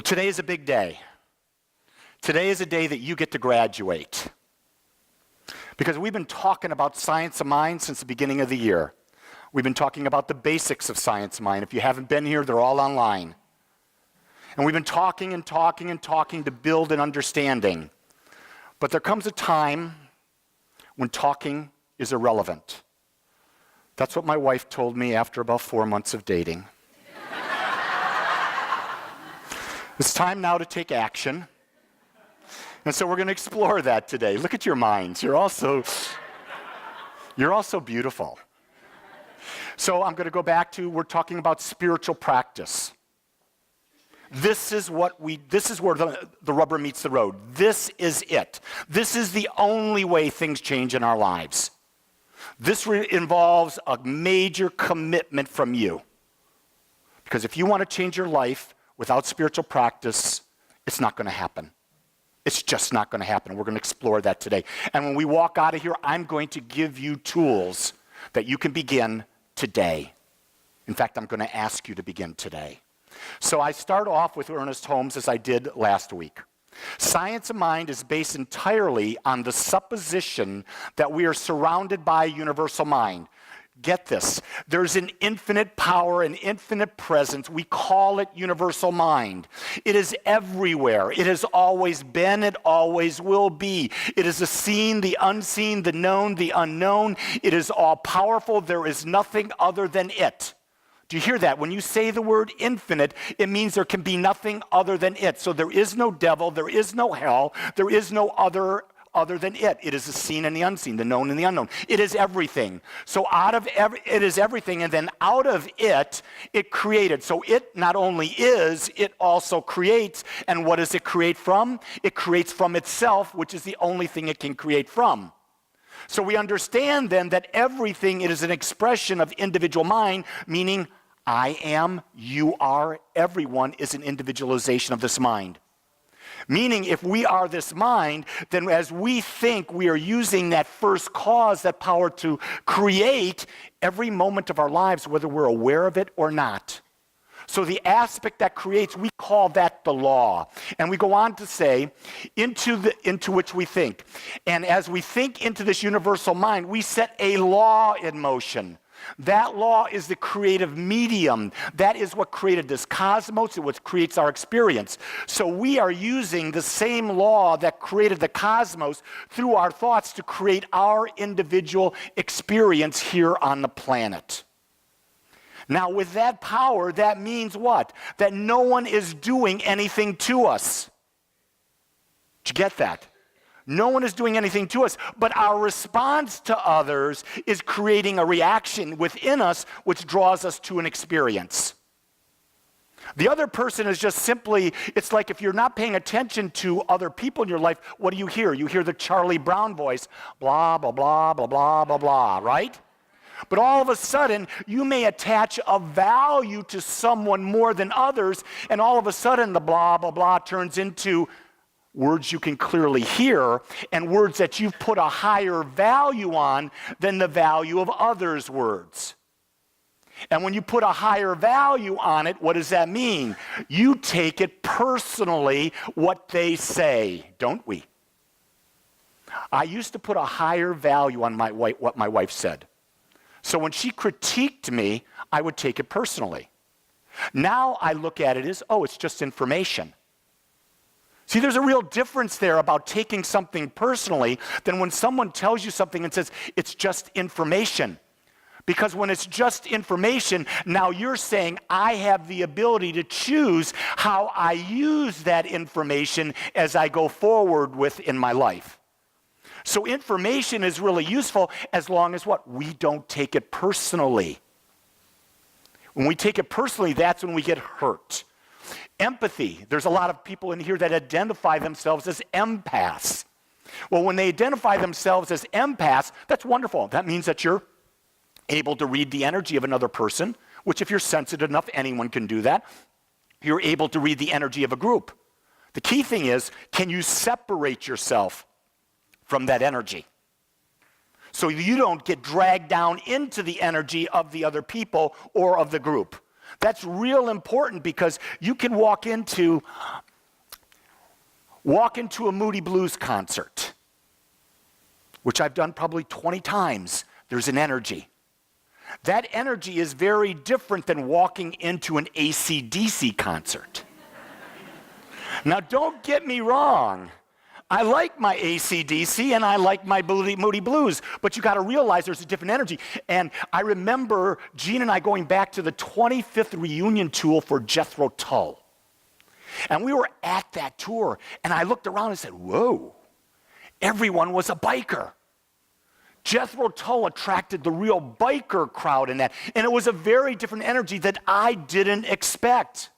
Today is a big day. Today is a day that you get to graduate. Because we've been talking about science of mind since the beginning of the year. We've been talking about the basics of science of mind. If you haven't been here, they're all online. And we've been talking and talking and talking to build an understanding. But there comes a time when talking is irrelevant. That's what my wife told me after about 4 months of dating. It's time now to take action. And so we're going to explore that today. Look at your minds. You're all so beautiful. So I'm going to go back to, we're talking about spiritual practice. This is where the rubber meets the road. This is it. This is the only way things change in our lives. This involves a major commitment from you. Because if you want to change your life without spiritual practice, it's not going to happen. It's just not going to happen. We're going to explore that today. And when we walk out of here, I'm going to give you tools that you can begin today. In fact, I'm going to ask you to begin today. So I start off with Ernest Holmes as I did last week. Science of mind is based entirely on the supposition that we are surrounded by a universal mind. Get this. There's an infinite power, an infinite presence. We call it universal mind. It is everywhere. It has always been. It always will be. It is the seen, the unseen, the known, the unknown. It is all powerful. There is nothing other than it. Do you hear that? When you say the word infinite, it means there can be nothing other than it. So there is no devil. There is no hell. There is no other than it. It is the seen and the unseen, the known and the unknown. It is everything. So it is everything, and then out of it, it created. So it not only is, it also creates. And what does it create from? It creates from itself, which is the only thing it can create from. So we understand then that everything is an expression of individual mind, meaning I am, you are, everyone is an individualization of this mind. Meaning, if we are this mind, then as we think, we are using that first cause, that power to create every moment of our lives, whether we're aware of it or not. So the aspect that creates, we call that the law. And we go on to say, into which we think. And as we think into this universal mind, we set a law in motion. That law is the creative medium. That is what created this cosmos. It's what creates our experience. So we are using the same law that created the cosmos through our thoughts to create our individual experience here on the planet. Now, with that power, that means what? That no one is doing anything to us. Did you get that? No one is doing anything to us, but our response to others is creating a reaction within us which draws us to an experience. The other person is just simply, it's like if you're not paying attention to other people in your life, what do you hear? You hear the Charlie Brown voice, blah, blah, blah, blah, blah, blah, blah, right? But all of a sudden, you may attach a value to someone more than others, and all of a sudden the blah, blah, blah turns into words you can clearly hear, and words that you've put a higher value on than the value of others' words. And when you put a higher value on it, what does that mean? You take it personally, what they say, don't we? I used to put a higher value on what my wife said. So when she critiqued me, I would take it personally. Now I look at it as, it's just information. See, there's a real difference there about taking something personally than when someone tells you something and says, it's just information. Because when it's just information, now you're saying, I have the ability to choose how I use that information as I go forward with in my life. So information is really useful as long as what? We don't take it personally. When we take it personally, that's when we get hurt. Empathy. There's a lot of people in here that identify themselves as empaths. Well, when they identify themselves as empaths, that's wonderful. That means that you're able to read the energy of another person, which if you're sensitive enough, anyone can do that. You're able to read the energy of a group. The key thing is, can you separate yourself from that energy? So you don't get dragged down into the energy of the other people or of the group. That's real important because you can walk into a Moody Blues concert, which I've done probably 20 times. There's an energy. That energy is very different than walking into an AC/DC concert. Now, don't get me wrong. I like my AC/DC and I like my Moody Blues, but you got to realize there's a different energy. And I remember Gene and I going back to the 25th reunion tour for Jethro Tull. And we were at that tour, and I looked around and said, whoa, everyone was a biker. Jethro Tull attracted the real biker crowd in that, and it was a very different energy that I didn't expect.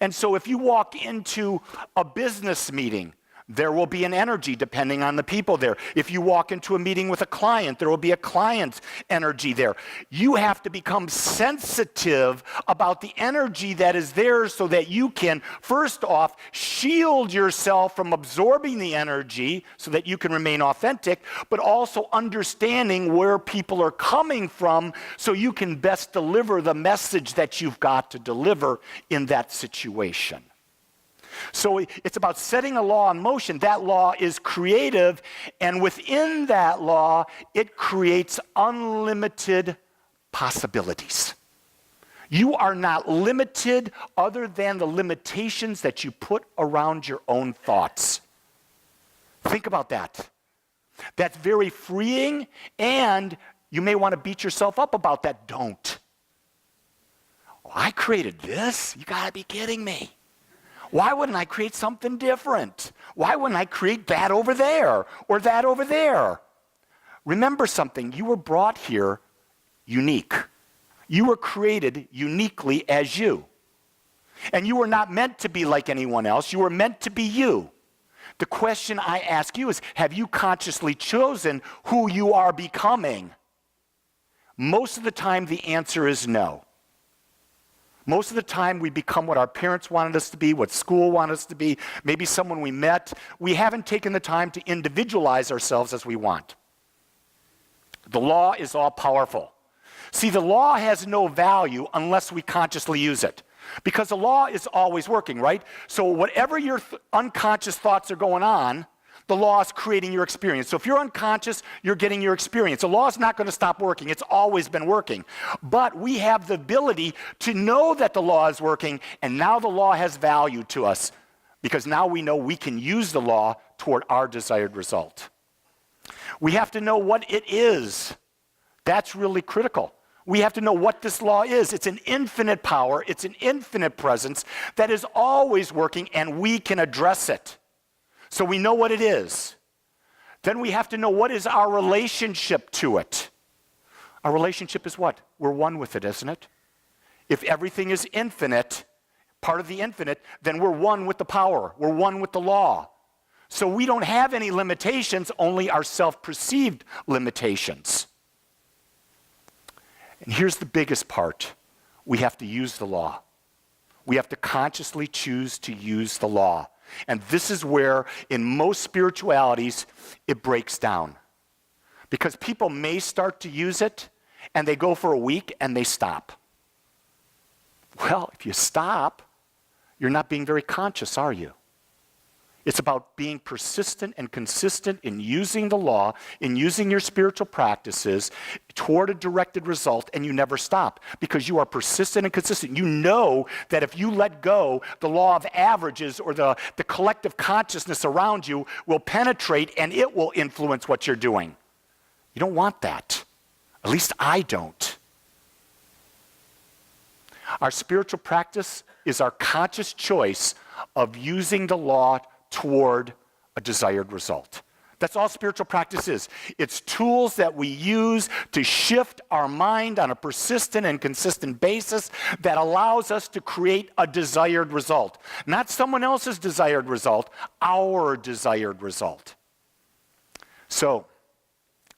And so if you walk into a business meeting, there will be an energy depending on the people there. If you walk into a meeting with a client, there will be a client energy there. You have to become sensitive about the energy that is there so that you can, first off, shield yourself from absorbing the energy so that you can remain authentic, but also understanding where people are coming from so you can best deliver the message that you've got to deliver in that situation. So it's about setting a law in motion. That law is creative, and within that law, it creates unlimited possibilities. You are not limited other than the limitations that you put around your own thoughts. Think about that. That's very freeing, and you may want to beat yourself up about that. Don't. Oh, I created this? You got to be kidding me. Why wouldn't I create something different? Why wouldn't I create that over there or that over there? Remember something, you were brought here unique. You were created uniquely as you. And you were not meant to be like anyone else. You were meant to be you. The question I ask you is, have you consciously chosen who you are becoming? Most of the time, the answer is no. Most of the time, we become what our parents wanted us to be, what school wanted us to be, maybe someone we met. We haven't taken the time to individualize ourselves as we want. The law is all powerful. See, the law has no value unless we consciously use it. Because the law is always working, right? So whatever your unconscious thoughts are going on, the law is creating your experience. So if you're unconscious, you're getting your experience. The law is not going to stop working. It's always been working. But we have the ability to know that the law is working, and now the law has value to us because now we know we can use the law toward our desired result. We have to know what it is. That's really critical. We have to know what this law is. It's an infinite power. It's an infinite presence that is always working, and we can address it. So we know what it is. Then we have to know what is our relationship to it. Our relationship is what? We're one with it, isn't it? If everything is infinite, part of the infinite, then we're one with the power. We're one with the law. So we don't have any limitations, only our self-perceived limitations. And here's the biggest part. We have to use the law. We have to consciously choose to use the law. And this is where, in most spiritualities, it breaks down. Because people may start to use it, and they go for a week, and they stop. Well, if you stop, you're not being very conscious, are you? It's about being persistent and consistent in using the law, in using your spiritual practices toward a directed result, and you never stop because you are persistent and consistent. You know that if you let go, the law of averages or the collective consciousness around you will penetrate and it will influence what you're doing. You don't want that. At least I don't. Our spiritual practice is our conscious choice of using the law toward a desired result. That's all spiritual practice is. It's tools that we use to shift our mind on a persistent and consistent basis that allows us to create a desired result. Not someone else's desired result, our desired result. So,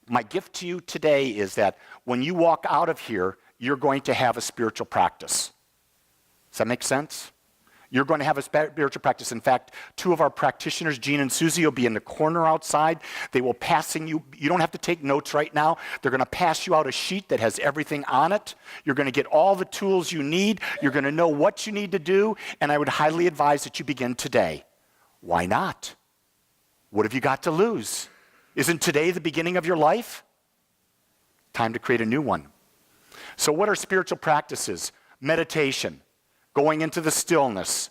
my gift to you today is that when you walk out of here, you're going to have a spiritual practice. Does that make sense? You're going to have a spiritual practice. In fact, two of our practitioners, Jean and Susie, will be in the corner outside. They will passing you. You don't have to take notes right now. They're going to pass you out a sheet that has everything on it. You're going to get all the tools you need. You're going to know what you need to do. And I would highly advise that you begin today. Why not? What have you got to lose? Isn't today the beginning of your life? Time to create a new one. So what are spiritual practices? Meditation. Going into the stillness,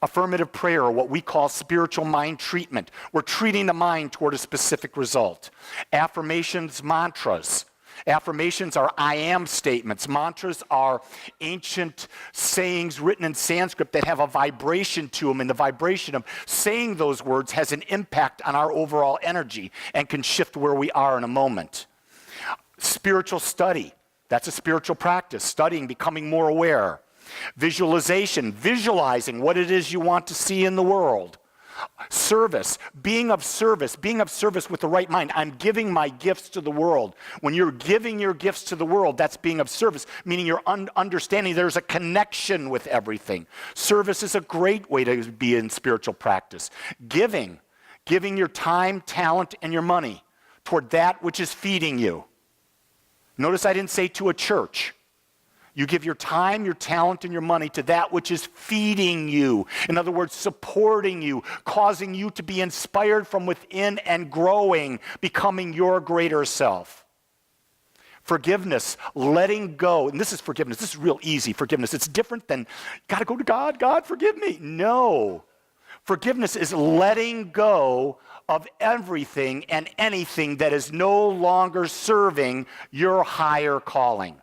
affirmative prayer, or what we call spiritual mind treatment. We're treating the mind toward a specific result. Affirmations, mantras. Affirmations are I am statements. Mantras are ancient sayings written in Sanskrit that have a vibration to them, and the vibration of saying those words has an impact on our overall energy and can shift where we are in a moment. Spiritual study, that's a spiritual practice, studying, becoming more aware. Visualization, visualizing what it is you want to see in the world. Service, being of service with the right mind. I'm giving my gifts to the world. When you're giving your gifts to the world, that's being of service, meaning you're understanding there's a connection with everything. Service is a great way to be in spiritual practice. Giving your time, talent, and your money toward that which is feeding you. Notice I didn't say to a church. You give your time, your talent, and your money to that which is feeding you. In other words, supporting you, causing you to be inspired from within and growing, becoming your greater self. Forgiveness, letting go. And this is forgiveness. This is real easy forgiveness. It's different than, got to go to God. God, forgive me. No. Forgiveness is letting go of everything and anything that is no longer serving your higher calling.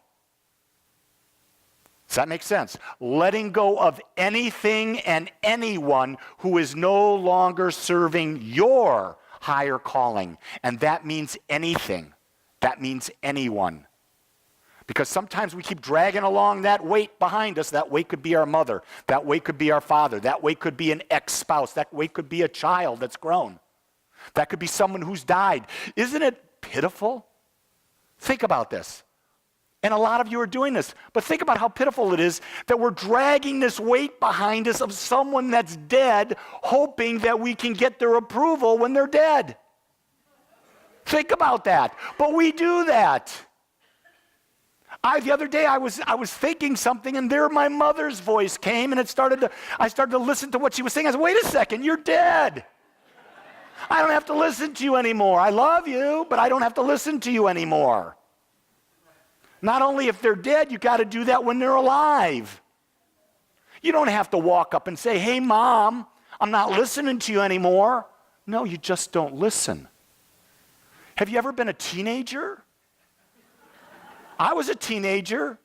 Does that make sense? Letting go of anything and anyone who is no longer serving your higher calling. And that means anything. That means anyone. Because sometimes we keep dragging along that weight behind us. That weight could be our mother. That weight could be our father. That weight could be an ex-spouse. That weight could be a child that's grown. That could be someone who's died. Isn't it pitiful? Think about this. And a lot of you are doing this. But think about how pitiful it is that we're dragging this weight behind us of someone that's dead, hoping that we can get their approval when they're dead. Think about that. But we do that. The other day I was thinking something, and there my mother's voice came, and I started to listen to what she was saying. I said, wait a second, you're dead. I don't have to listen to you anymore. I love you, but I don't have to listen to you anymore. Not only if they're dead, you got to do that when they're alive. You don't have to walk up and say, hey, Mom, I'm not listening to you anymore. No, you just don't listen. Have you ever been a teenager? I was a teenager.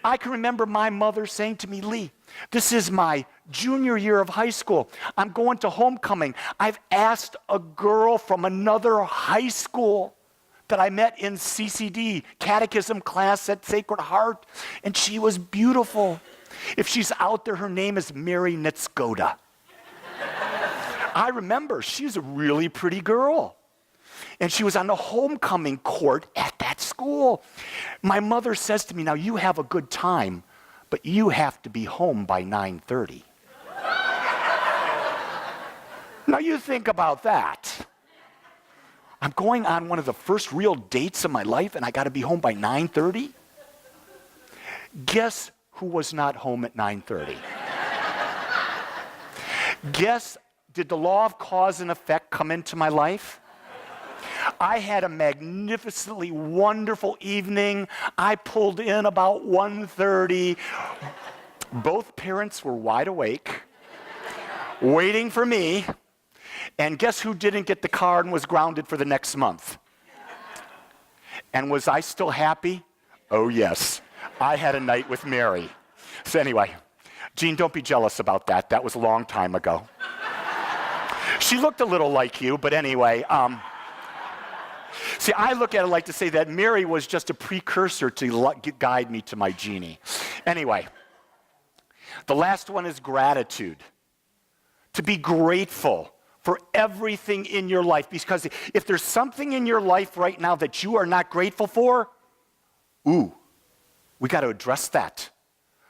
I can remember my mother saying to me, Lee, this is my junior year of high school. I'm going to homecoming. I've asked a girl from another high school that I met in CCD, catechism class at Sacred Heart, and she was beautiful. If she's out there, her name is Mary Nitskoda. I remember, she's a really pretty girl. And she was on the homecoming court at that school. My mother says to me, now you have a good time, but you have to be home by 9:30. Now you think about that. I'm going on one of the first real dates of my life, and I got to be home by 9:30? Guess who was not home at 9:30? Guess, did the law of cause and effect come into my life? I had a magnificently wonderful evening. I pulled in about 1:30. Both parents were wide awake, waiting for me. And guess who didn't get the car and was grounded for the next month? And was I still happy? Oh, yes. I had a night with Mary. So anyway, Jean, don't be jealous about that. That was a long time ago. She looked a little like you, but anyway. See, I look at it like to say that Mary was just a precursor to guide me to my Jeannie. Anyway, the last one is gratitude. To be grateful for everything in your life. Because if there's something in your life right now that you are not grateful for, we got to address that.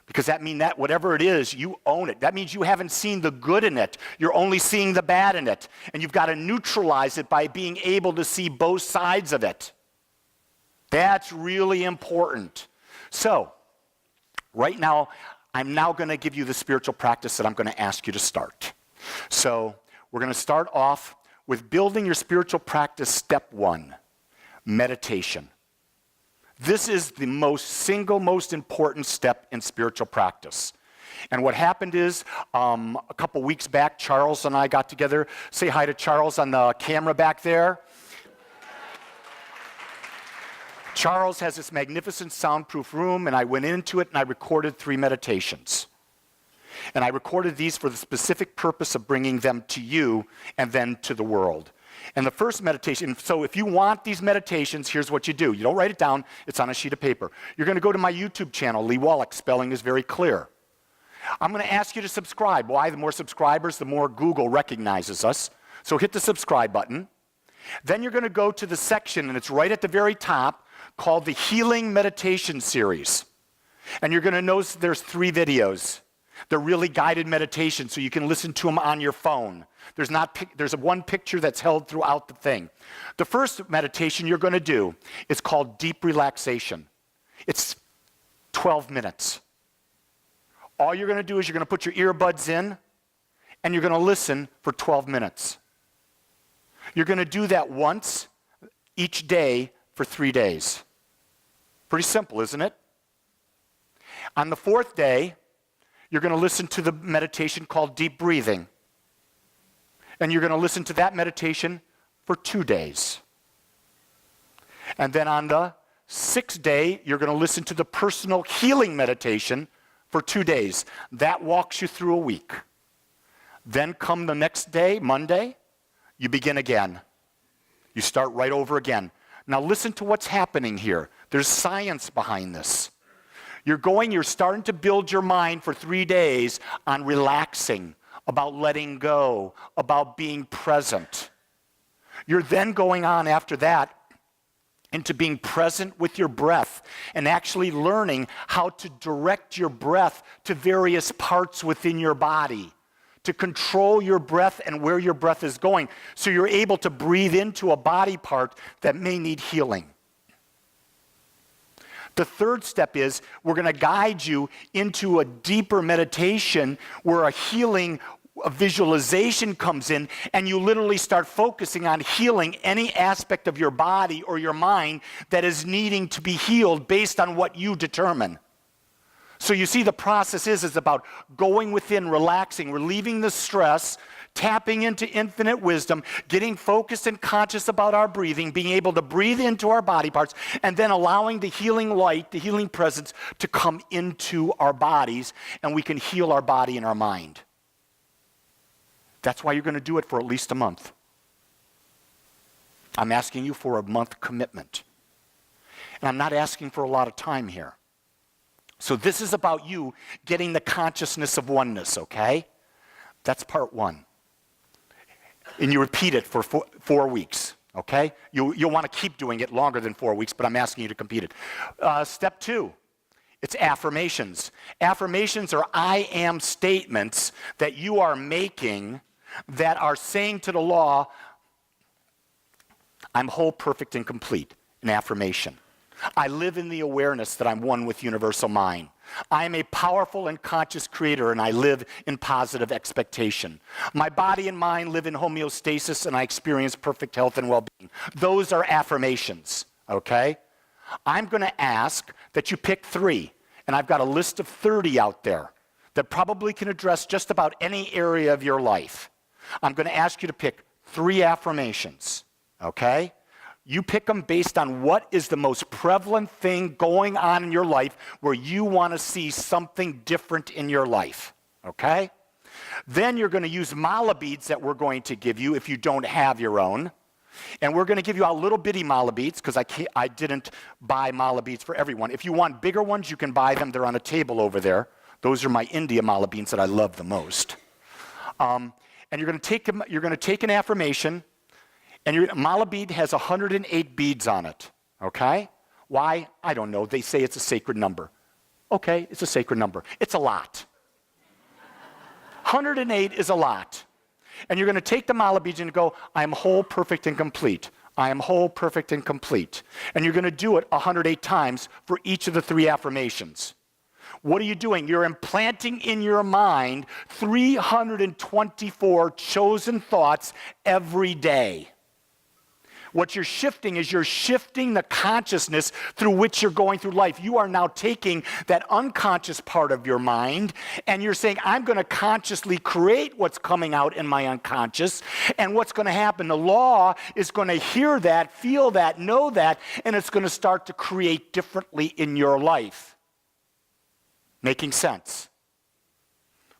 Because that means that whatever it is, you own it. That means you haven't seen the good in it. You're only seeing the bad in it. And you've got to neutralize it by being able to see both sides of it. That's really important. So, right now, I'm now going to give you the spiritual practice that I'm going to ask you to start. So, we're going to start off with building your spiritual practice step 1, meditation. This is the single most important step in spiritual practice. And what happened is, a couple weeks back, Charles and I got together. Say hi to Charles on the camera back there. Charles has this magnificent soundproof room, and I went into it and I recorded 3 meditations. And I recorded these for the specific purpose of bringing them to you and then to the world. And the first meditation, so if you want these meditations, here's what you do. You don't write it down, it's on a sheet of paper. You're going to go to my YouTube channel, Lee Wolak, spelling is very clear. I'm going to ask you to subscribe. Why? The more subscribers, the more Google recognizes us. So hit the subscribe button. Then you're going to go to the section, and it's right at the very top, called the Healing Meditation Series. And you're going to notice there's 3 videos. They're really guided meditations, so you can listen to them on your phone. There's one picture that's held throughout the thing. The first meditation you're going to do is called deep relaxation. It's 12 minutes. All you're going to do is you're going to put your earbuds in, and you're going to listen for 12 minutes. You're going to do that once each day for 3 days. Pretty simple, isn't it? On the 4th day, you're going to listen to the meditation called deep breathing. And you're going to listen to that meditation for 2 days. And then on the 6th day, you're going to listen to the personal healing meditation for 2 days. That walks you through a week. Then come the next day, Monday, you begin again. You start right over again. Now listen to what's happening here. There's science behind this. You're starting to build your mind for 3 days on relaxing, about letting go, about being present. You're then going on after that into being present with your breath and actually learning how to direct your breath to various parts within your body, to control your breath and where your breath is going, so you're able to breathe into a body part that may need healing. The third step is we're going to guide you into a deeper meditation where a healing a visualization comes in, and you literally start focusing on healing any aspect of your body or your mind that is needing to be healed based on what you determine. So you see, the process is about going within, relaxing, relieving the stress, tapping into infinite wisdom, getting focused and conscious about our breathing, being able to breathe into our body parts, and then allowing the healing light, the healing presence to come into our bodies, and we can heal our body and our mind. That's why you're going to do it for at least a month. I'm asking you for a month commitment. And I'm not asking for a lot of time here. So this is about you getting the consciousness of oneness, okay? That's part 1. And you repeat it for 4 weeks, okay? You'll want to keep doing it longer than 4 weeks, but I'm asking you to complete it. Step 2, it's affirmations. Affirmations are I am statements that you are making that are saying to the law, I'm whole, perfect, and complete. An affirmation. I live in the awareness that I'm one with universal mind. I am a powerful and conscious creator, and I live in positive expectation. My body and mind live in homeostasis, and I experience perfect health and well-being. Those are affirmations, okay? I'm going to ask that you pick 3, and I've got a list of 30 out there that probably can address just about any area of your life. I'm going to ask you to pick 3 affirmations, okay? You pick them based on what is the most prevalent thing going on in your life where you want to see something different in your life, okay? Then you're going to use mala beads that we're going to give you if you don't have your own. And we're going to give you out little bitty mala beads because I didn't buy mala beads for everyone. If you want bigger ones, you can buy them. They're on a table over there. Those are my India mala beads that I love the most. And you're going to take an affirmation, and your mala bead has 108 beads on it, okay? Why? I don't know. They say it's a sacred number. Okay, it's a sacred number. It's a lot. 108 is a lot. And you're going to take the mala beads and go, I am whole, perfect, and complete. I am whole, perfect, and complete. And you're going to do it 108 times for each of the 3 affirmations. What are you doing? You're implanting in your mind 324 chosen thoughts every day. What you're shifting is you're shifting the consciousness through which you're going through life. You are now taking that unconscious part of your mind and you're saying, I'm going to consciously create what's coming out in my unconscious. And what's going to happen? The law is going to hear that, feel that, know that, and it's going to start to create differently in your life. Making sense?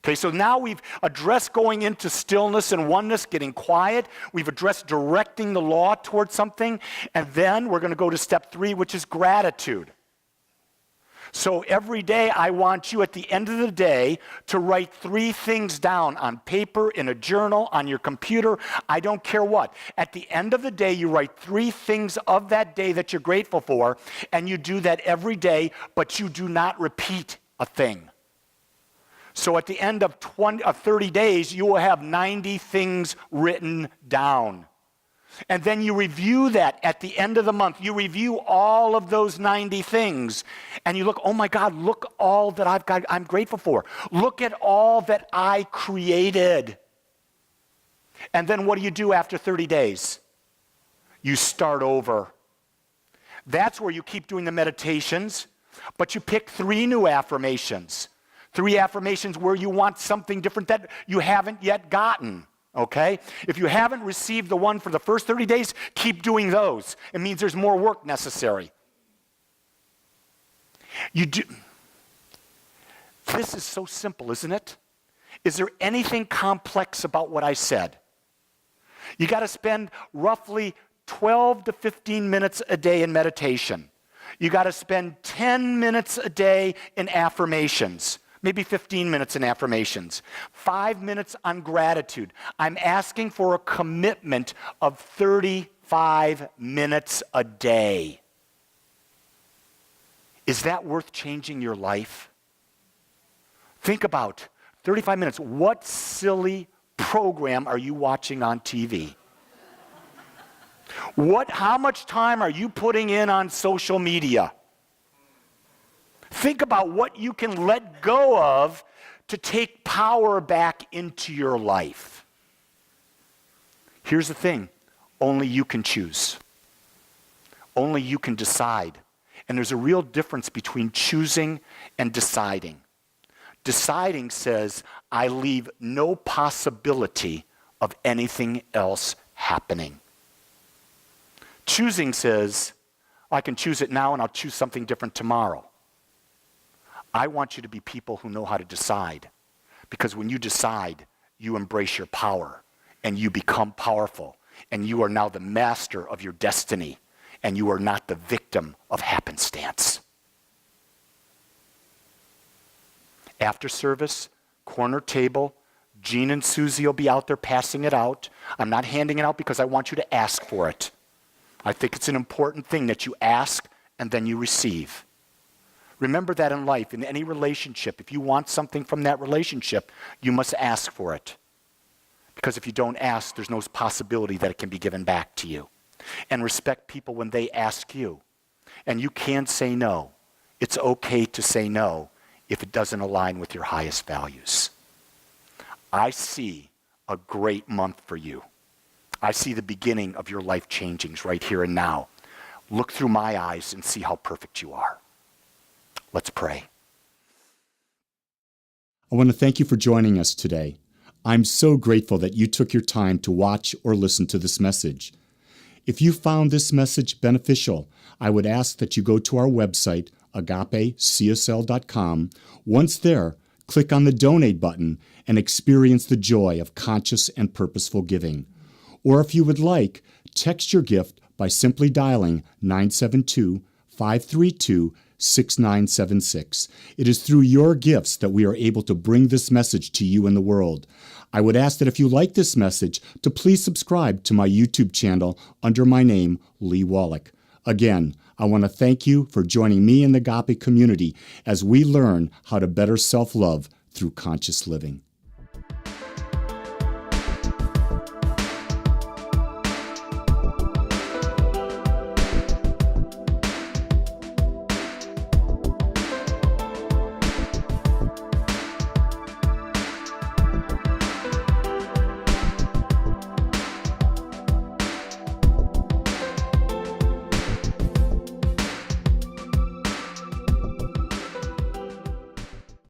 Okay, so now we've addressed going into stillness and oneness, getting quiet. We've addressed directing the law towards something. And then we're going to go to step 3, which is gratitude. So every day I want you at the end of the day to write 3 things down on paper, in a journal, on your computer. I don't care what. At the end of the day, you write 3 things of that day that you're grateful for. And you do that every day, but you do not repeat a thing. So at the end of 30 days, you will have 90 things written down. And then you review that at the end of the month. You review all of those 90 things. And you look, oh my God, look all that I've got, I'm grateful for. Look at all that I created. And then what do you do after 30 days? You start over. That's where you keep doing the meditations, but you pick 3 new affirmations. 3 affirmations where you want something different that you haven't yet gotten, okay? If you haven't received the one for the first 30 days, keep doing those. It means there's more work necessary. This is so simple, isn't it? Is there anything complex about what I said? You got to spend roughly 12 to 15 minutes a day in meditation. You got to spend 10 minutes a day in affirmations. Maybe 15 minutes in affirmations. 5 minutes on gratitude. I'm asking for a commitment of 35 minutes a day. Is that worth changing your life? Think about 35 minutes. What silly program are you watching on TV? How much time are you putting in on social media? Think about what you can let go of to take power back into your life. Here's the thing. Only you can choose. Only you can decide. And there's a real difference between choosing and deciding. Deciding says, I leave no possibility of anything else happening. Choosing says, I can choose it now and I'll choose something different tomorrow. I want you to be people who know how to decide. Because when you decide, you embrace your power and you become powerful. And you are now the master of your destiny. And you are not the victim of happenstance. After service, corner table, Jean and Susie will be out there passing it out. I'm not handing it out because I want you to ask for it. I think it's an important thing that you ask and then you receive. Remember that in life, in any relationship, if you want something from that relationship, you must ask for it. Because if you don't ask, there's no possibility that it can be given back to you. And respect people when they ask you. And you can say no. It's okay to say no if it doesn't align with your highest values. I see a great month for you. I see the beginning of your life changings right here and now. Look through my eyes and see how perfect you are. Let's pray. I want to thank you for joining us today. I'm so grateful that you took your time to watch or listen to this message. If you found this message beneficial, I would ask that you go to our website, agapecsl.com. Once there, click on the donate button and experience the joy of conscious and purposeful giving. Or if you would like, text your gift by simply dialing 972-532-6976. It is through your gifts that we are able to bring this message to you in the world. I would ask that if you like this message, to please subscribe to my YouTube channel under my name, Lee Wolak. Again, I want to thank you for joining me in the Agape community as we learn how to better self-love through conscious living.